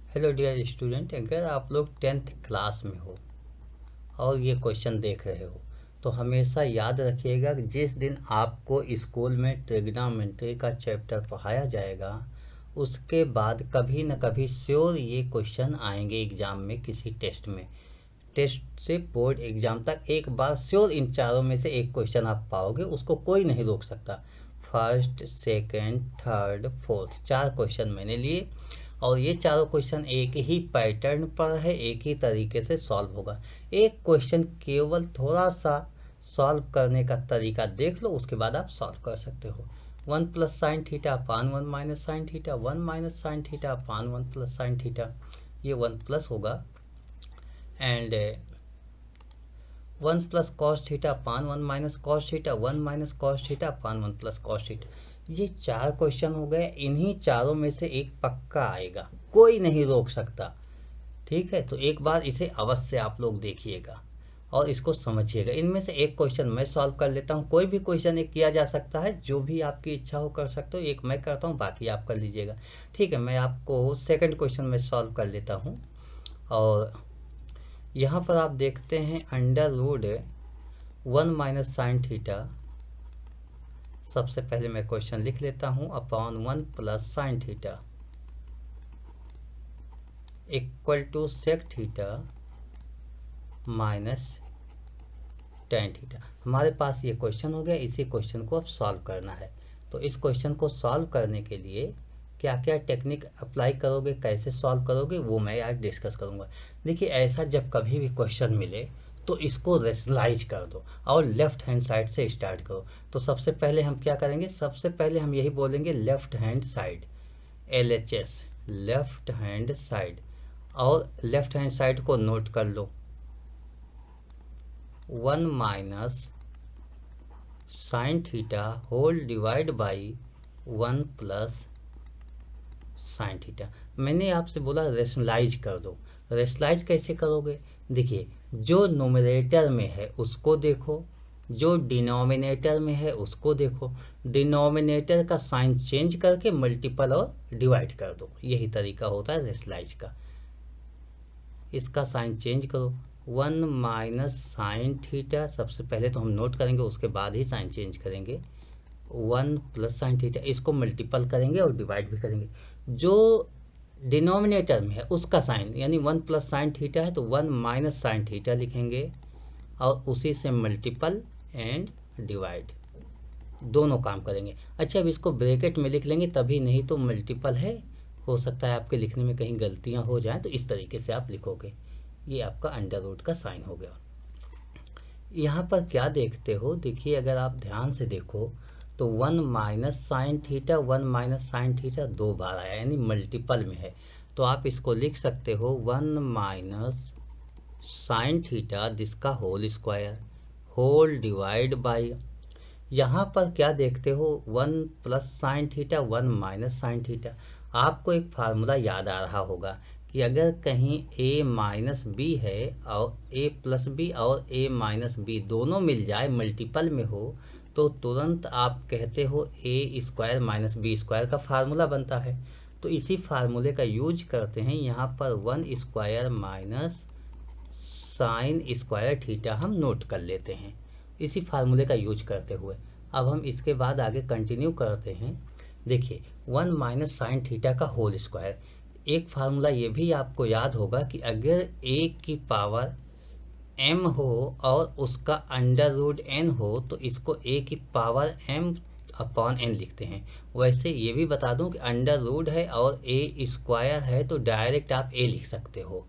Hello dear student, अगर आप लोग 10th क्लास में हो और ये क्वेश्चन देख रहे हो तो हमेशा याद रखिएगा कि जिस दिन आपको स्कूल में ट्रिग्नोमेट्री का चैप्टर पढ़ाया जाएगा उसके बाद कभी न कभी श्योर ये क्वेश्चन आएंगे एग्ज़ाम में, किसी टेस्ट में। टेस्ट से बोर्ड एग्ज़ाम तक एक बार श्योर इन चारों में से एक क्वेश्चन आप पाओगे, उसको कोई नहीं रोक सकता। First, second, third, fourth, 4 question मैंने लिए और ये चारों क्वेश्चन एक ही पैटर्न पर है, एक ही तरीके से सॉल्व होगा। एक क्वेश्चन केवल थोड़ा सा सॉल्व करने का तरीका देख लो, उसके बाद आप सॉल्व कर सकते हो। 1 plus sine theta upon 1 minus sine theta, 1 minus sine theta upon 1 plus sine theta, ये 1 प्लस होगा। And 1 plus cos theta upon 1 minus cos theta, 1 minus cos theta upon 1 plus cos theta. ये 4 question हो गए, इन्हीं चारों में से एक पक्का आएगा, कोई नहीं रोक सकता। ठीक है, तो एक बार इसे अवश्य आप लोग देखिएगा और इसको समझिएगा। इनमें से एक क्वेश्चन मैं सॉल्व कर लेता हूँ, कोई भी क्वेश्चन एक किया जा सकता है, जो भी आपकी इच्छा हो कर सकते हो। एक मैं करता हूँ, बाकी आप कर लीजिएगा। ठीक है, मैं आपको सेकंड क्वेश्चन में सॉल्व कर लेता हूँ। और यहाँ पर आप देखते हैं under root 1 minus sine theta. सबसे पहले मैं क्वेश्चन लिख लेता हूँ, upon 1 plus sine theta equal to sec theta minus tan theta. हमारे पास ये क्वेश्चन हो गया, इसी क्वेश्चन को अब सॉल्व करना है। तो इस क्वेश्चन को सॉल्व करने के लिए क्या क्या टेक्निक अप्लाई करोगे, कैसे सॉल्व करोगे, वो मैं आज डिस्कस करूँगा। देखिए, ऐसा जब कभी भी क्वेश्चन मिले तो इसको रेशनलाइज कर दो और लेफ्ट हैंड साइड से स्टार्ट करो। तो सबसे पहले हम क्या करेंगे, सबसे पहले हम यही बोलेंगे left hand side, LHS, left hand side. और लेफ्ट हैंड साइड को नोट कर लो, 1 minus sine theta whole divide by 1 plus sine theta. मैंने आपसे बोला रेशनलाइज कर दो। रेशनलाइज कैसे करोगे? देखिए, जो नोमिनेटर में है उसको देखो, जो डिनोमिनेटर में है उसको देखो। डिनोमिनेटर का साइन चेंज करके मल्टीपल और डिवाइड कर दो, यही तरीका होता है रेशनलाइज का। इसका साइन चेंज करो, 1 माइनस साइन थीटा, सबसे पहले तो हम नोट करेंगे, उसके बाद ही साइन चेंज करेंगे। 1 प्लस साइन थीटा, इसको मल्टीपल करेंगे और डिवाइड भी करेंगे। जो डिनोमिनेटर में है उसका साइन, यानी 1 प्लस साइन थीटा है तो 1 माइनस साइन थीटा लिखेंगे और उसी से मल्टीपल एंड डिवाइड, दोनों काम करेंगे। अच्छा, अब इसको ब्रैकेट में लिख लेंगे तभी, नहीं तो मल्टीपल है, हो सकता है आपके लिखने में कहीं गलतियां हो जाएं, तो इस तरीके से आप लिखोगे। ये आपका अंडर रूट का साइन हो गया। यहाँ पर क्या देखते हो, देखिए अगर आप ध्यान से देखो तो 1 minus sine theta, 1 minus sine theta 2 बार आया, यानी मल्टीपल में है। तो आप इसको लिख सकते हो 1 माइनस साइन थीटा जिसका whole square whole divide by, यहाँ पर क्या देखते हो 1 plus sine theta, 1 minus sine theta. आपको एक फार्मूला याद आ रहा होगा कि अगर कहीं a माइनस बी है और a प्लस बी और a माइनस बी दोनों मिल जाए, मल्टीपल में हो, तो तुरंत आप कहते हो a square minus B square का फार्मूला बनता है। तो इसी फार्मूले का यूज करते हैं यहाँ पर, 1 square minus sign square theta हम नोट कर लेते हैं इसी फार्मूले का यूज करते हुए। अब हम इसके बाद आगे कंटिन्यू करते हैं। देखिए, 1 माइनस साइन थीटा का होल स्क्वायर, एक फार्मूला ये भी आपको याद होगा कि अगर a की पावर m हो और उसका अंडर रूट n हो तो इसको a की पावर m अपॉन n लिखते हैं। वैसे ये भी बता दूं कि अंडर रूट है और a स्क्वायर है तो डायरेक्ट आप a लिख सकते हो।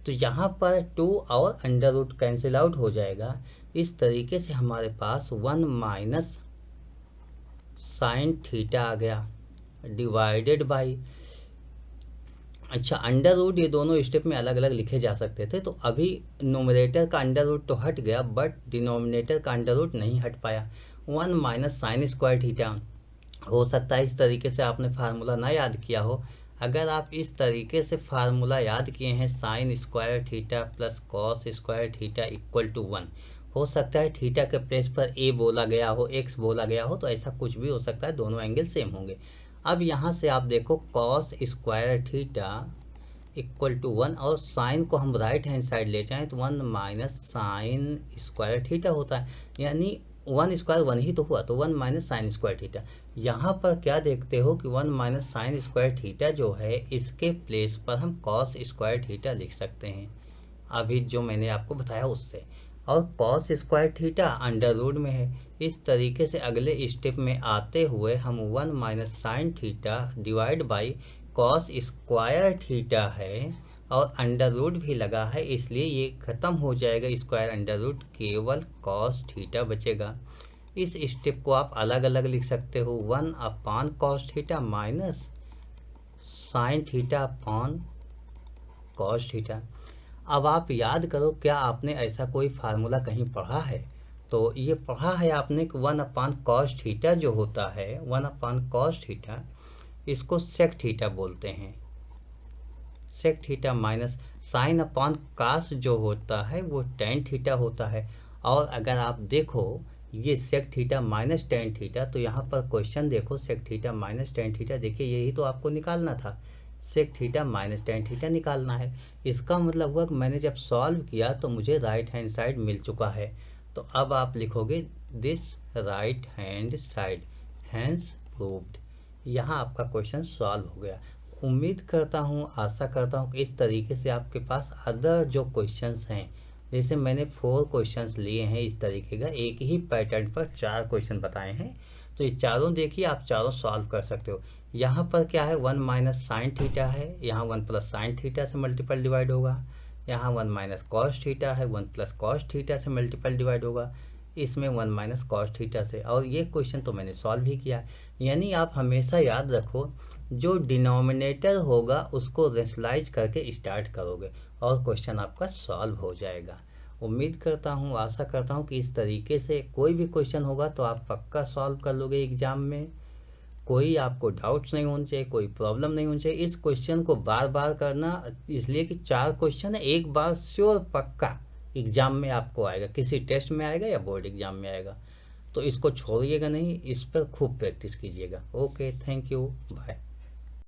तो यहाँ पर 2 और अंडर रूट कैंसिल आउट हो जाएगा। इस तरीके से हमारे पास 1 माइनस साइन थीटा आ गया डिवाइडेड बाई, अच्छा अंडर रूट ये दोनों स्टेप में अलग अलग लिखे जा सकते थे, तो अभी नोमिनेटर का अंडर रूट तो हट गया बट डिनोमिनेटर का अंडर रूट नहीं हट पाया। 1 माइनस साइन स्क्वायर थीटा, हो सकता है इस तरीके से आपने फार्मूला ना याद किया हो। अगर आप इस तरीके से फार्मूला याद किए हैं, sine square theta plus cos square theta equal to 1, हो सकता है थीटा के प्लेस पर a बोला गया हो, x बोला गया हो, तो ऐसा कुछ भी हो सकता है, दोनों एंगल सेम होंगे। अब यहाँ से आप देखो cos square theta equal to 1 और साइन को हम राइट हैंड साइड ले जाएं तो 1 माइनस साइन स्क्वायर थीटा होता है, यानी 1 स्क्वायर 1 ही तो हुआ, तो 1 माइनस साइन स्क्वायर थीटा। यहाँ पर क्या देखते हो कि 1 माइनस साइन स्क्वायर थीटा जो है इसके प्लेस पर हम कॉस स्क्वायर थीटा लिख सकते हैं, अभी जो मैंने आपको बताया उससे। और cos square theta under root में है। इस तरीके से अगले स्टेप में आते हुए हम 1 minus sine theta divide by cos square theta है और अंडर रूट भी लगा है, इसलिए ये खत्म हो जाएगा स्क्वायर अंडर रूट, केवल कॉस थीटा बचेगा। इस स्टेप को आप अलग अलग लिख सकते हो, 1 अपान cos theta minus sine theta upon cos theta. अब आप याद करो, क्या आपने ऐसा कोई फार्मूला कहीं पढ़ा है? तो ये पढ़ा है आपने कि 1 अपान कॉस थीटा जो होता है, 1 अपान कॉस थीटा, इसको सेक थीटा बोलते हैं, सेक थीटा माइनस साइन अपान कास जो होता है वो टेन थीटा होता है। और अगर आप देखो ये sec theta minus tan theta, तो यहाँ पर क्वेश्चन देखो, sec theta minus tan theta, देखिए यही तो आपको निकालना था, sec theta minus tan theta निकालना है। इसका मतलब हुआ कि मैंने जब सॉल्व किया तो मुझे राइट हैंड साइड मिल चुका है, तो अब आप लिखोगे this right hand side, hence proved. यहाँ आपका क्वेश्चन सॉल्व हो गया। उम्मीद करता हूँ, आशा करता हूँ कि इस तरीके से आपके पास अदर जो क्वेश्चंस हैं, जैसे मैंने 4 क्वेश्चंस लिए हैं इस तरीके का, एक ही पैटर्न पर 4 क्वेश्चन बताए हैं, तो ये चारों देखिए आप चारों सॉल्व कर सकते हो। यहाँ पर क्या है, 1 माइनस साइन थीटा है, यहाँ 1 प्लस साइन थीटा से मल्टीपल डिवाइड होगा, यहाँ 1 माइनस कॉस थीटा है, 1 प्लस कॉस थीटा से मल्टीपल डिवाइड होगा, इसमें 1 माइनस कॉस थीटा से, और ये क्वेश्चन तो मैंने सॉल्व ही किया। यानी आप हमेशा याद रखो, जो डिनोमिनेटर होगा उसको रेशनलाइज करके स्टार्ट करोगे और क्वेश्चन आपका सॉल्व हो जाएगा। उम्मीद करता हूँ, आशा करता हूँ कि इस तरीके से कोई भी क्वेश्चन होगा तो आप पक्का सॉल्व कर लोगे एग्जाम में, कोई आपको डाउट्स नहीं होने चाहिए, कोई प्रॉब्लम नहीं होनी चाहिए। इस क्वेश्चन को बार बार करना, इसलिए कि 4 क्वेश्चन है, एक बार श्योर पक्का एग्जाम में आपको आएगा, किसी टेस्ट में आएगा या बोर्ड एग्जाम में आएगा, तो इसको छोड़िएगा नहीं, इस पर खूब प्रैक्टिस कीजिएगा। Okay, thank you, bye.